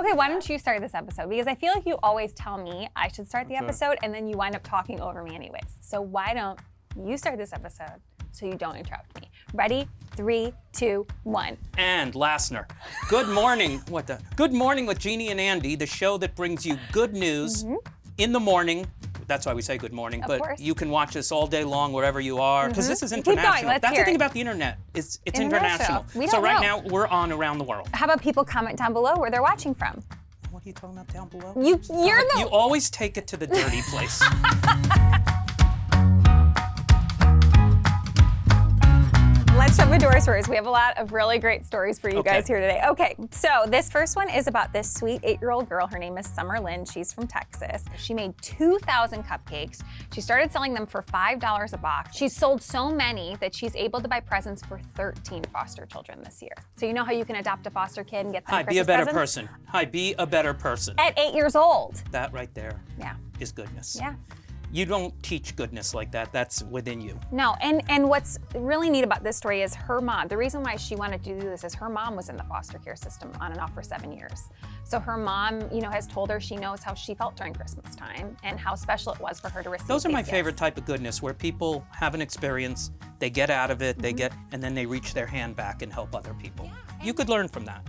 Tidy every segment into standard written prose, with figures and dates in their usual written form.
Okay, why don't you start this episode? Because I feel like you always tell me I should start the episode, and then you wind up talking over me anyways. So why don't you start this episode so you don't interrupt me? Ready? 3, 2, 1. And Lassner. Good morning. Good morning with Jeannie and Andy, the show that brings you good news in the morning. That's why we say good morning. But course. you can watch us all day long wherever you are, because this is Keep going, international. let's That's hear the thing it. about the internet. It's International. international. We So don't right know. now we're on around the world. How about people comment down below where they're watching from? What are you talking about down below? You're the... You always take it to the dirty place. Let's jump into our stories. We have a lot of really great stories for you guys Okay. here today. Okay, so this first one is about this sweet 8-year-old girl. Her name is Summer Lynn. She's from Texas. She made 2,000 cupcakes. She started selling them for $5 a box. She's sold so many that she's able to buy presents for 13 foster children this year. So you know how you can adopt a foster kid and get them Hi, Christmas be a better presents? person. Hi, be a better person. At 8 years old. That right there Yeah, is goodness. yeah. You don't teach goodness like that. That's within you. No, and what's really neat about this story is her mom. The reason why she wanted to do this is her mom was in the foster care system on and off for 7 years. So her mom, has told her she knows how she felt during Christmas time and how special it was for her to receive Those are my these favorite gifts. type of goodness, where people have an experience, they get out of it, and then they reach their hand back and help other people. You could learn from that,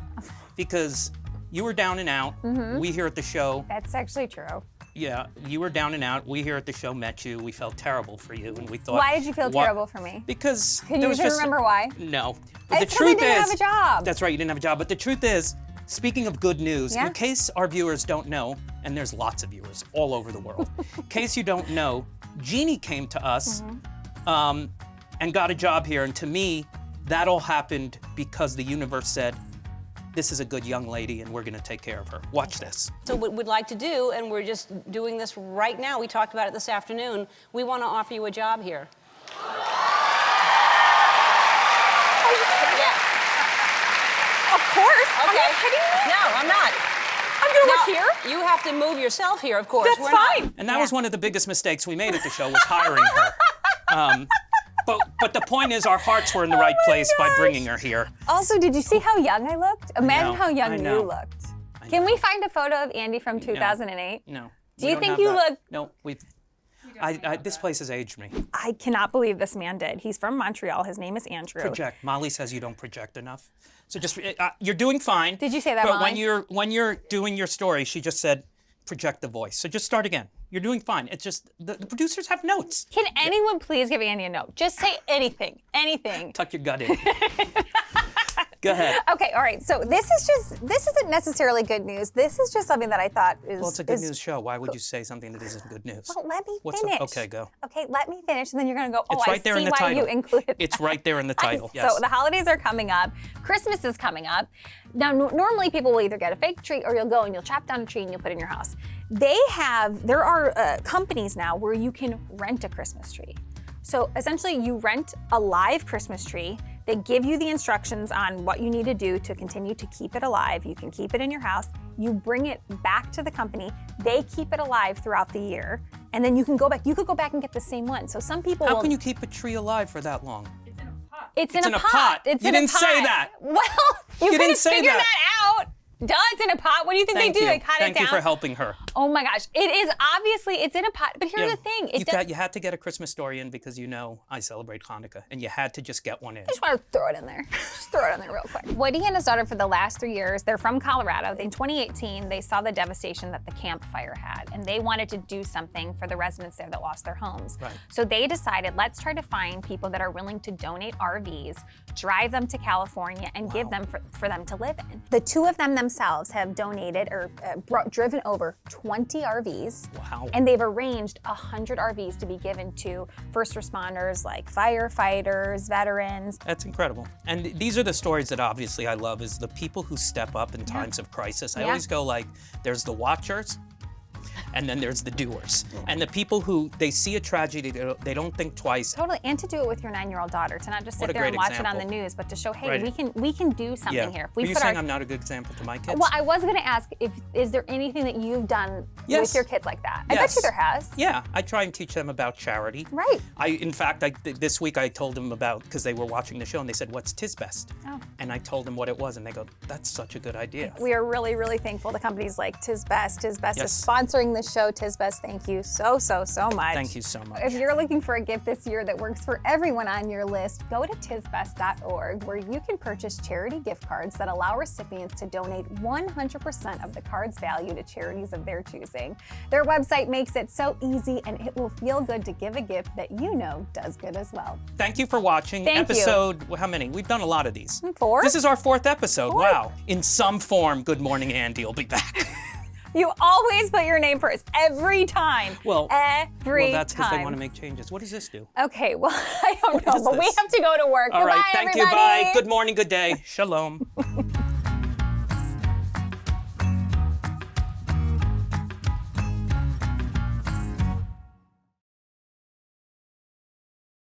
because you were down and out. We here at the show, That's actually true. yeah, you were down and out. We here at the show met you. We felt terrible for you, and we thought, Why did you feel what- terrible for me? Because Can there you was even just remember why? no. But It's 'cause I didn't have a job. That's right, you didn't have a job. But the truth is, speaking of good news, Yeah. in case our viewers don't know, and there's lots of viewers all over the world, in case you don't know, Jeannie came to us and got a job here. And to me, that all happened because the universe said, this is a good young lady and we're gonna take care of her. Watch this. So what we'd like to do, and we're just doing this right now, we talked about it this afternoon, we want to offer you a job here. Yeah. Of course. Are you Okay. kidding me? No, I'm not. I'm gonna Now, work here? you have to move yourself here, of course. That's We're not- fine. And that was one of the biggest mistakes we made at the show, was hiring her. But the point is, our hearts were in the right place by bringing her here. Also, did you see how young I looked? Imagine know, how young I you know. looked. Can we find a photo of Andy from 2008? No. Do we you don't think have you that. look- No, this place has aged me. I cannot believe this man did. He's from Montreal. His name is Andrew. Project. Molly says you don't project enough. So just, you're doing fine. Did you say that, But Molly? when you're doing your story, she just said, project the voice. So just start again. You're doing fine. It's just, the producers have notes. Can anyone please give Andy a note? Just say anything. Anything. Tuck your gut in. Go ahead. Okay, all right. So this isn't necessarily good news. This is just something that I thought is. Well, it's a good news show. Why would you say something that isn't good news? Well, let me What's finish. okay, go. Okay, let me finish, and then you're gonna go. Oh, It's right there I see in the why title. you included. It's that. right there in the title. Yes. So the holidays are coming up. Christmas is coming up. Now, normally people will either get a fake tree or you'll go and you'll chop down a tree and you'll put it in your house. There are companies now where you can rent a Christmas tree. So essentially you rent a live Christmas tree. They give you the instructions on what you need to do to continue to keep it alive. You can keep it in your house. You bring it back to the company. They keep it alive throughout the year. And then you can go back. You could go back and get the same one. So some people How will. can you keep a tree alive for that long? It's in in a a pot. pot. It's You in a didn't pot. say that. Well, you didn't couldn't say figure that. that out. Duh, it's in a pot. What do you think Thank they do? you. They cut Thank it down. you for helping her. Oh my gosh. It is obviously, it's in a pot. But here's Yeah. the thing. You had to get a Christmas story in because I celebrate Hanukkah, and you had to just get one in. I just want to throw it in there. Just throw it in there real quick. Woody and his daughter for the last 3 years, they're from Colorado. In 2018, they saw the devastation that the campfire had, and they wanted to do something for the residents there that lost their homes. Right. So they decided, let's try to find people that are willing to donate RVs, drive them to California, and give them for them to live in. The two of them themselves have donated or driven over 20 RVs. Wow. And they've arranged 100 RVs to be given to first responders like firefighters, veterans. That's incredible. And these are the stories that obviously I love, is the people who step up in times of crisis. I always go like, there's the watchers, and then there's the doers. And the people who, they see a tragedy, they don't think twice. Totally, and to do it with your 9-year-old daughter, to not just What sit a there and great watch it on the example. news, but to show, hey, Right. we can do something here. If we Are you put saying our, I'm not a good example to my kids? well, I was going to ask, is there anything that you've done Yes. with your kids like that? I bet Yes. you there has. Yeah, I try and teach them about charity. Right. In fact, this week I told them about, because they were watching the show and they said, what's TisBest? Oh. And I told them what it was and they go, that's such a good idea. We are really, really thankful to companies like TisBest. TisBest Yes. is sponsoring the show. TisBest, thank you so much. Thank you so much. If you're looking for a gift this year that works for everyone on your list, go to tisbest.org, where you can purchase charity gift cards that allow recipients to donate 100% of the card's value to charities of their choosing. Their website makes it so easy, and it will feel good to give a gift that you know does good as well. Thank you for watching. Thank you. Episode, how many? We've done a lot of these. 4? This is our 4th episode. 4? Wow. In some form, Good Morning Andy will be back. You always put your name first, every time. Well, every that's because they time. want to make changes. What does this do? Okay, well, I don't What know, is but we this? have to go to work. All right, Goodbye, thank everybody. you. Bye. Good morning, good day. Shalom.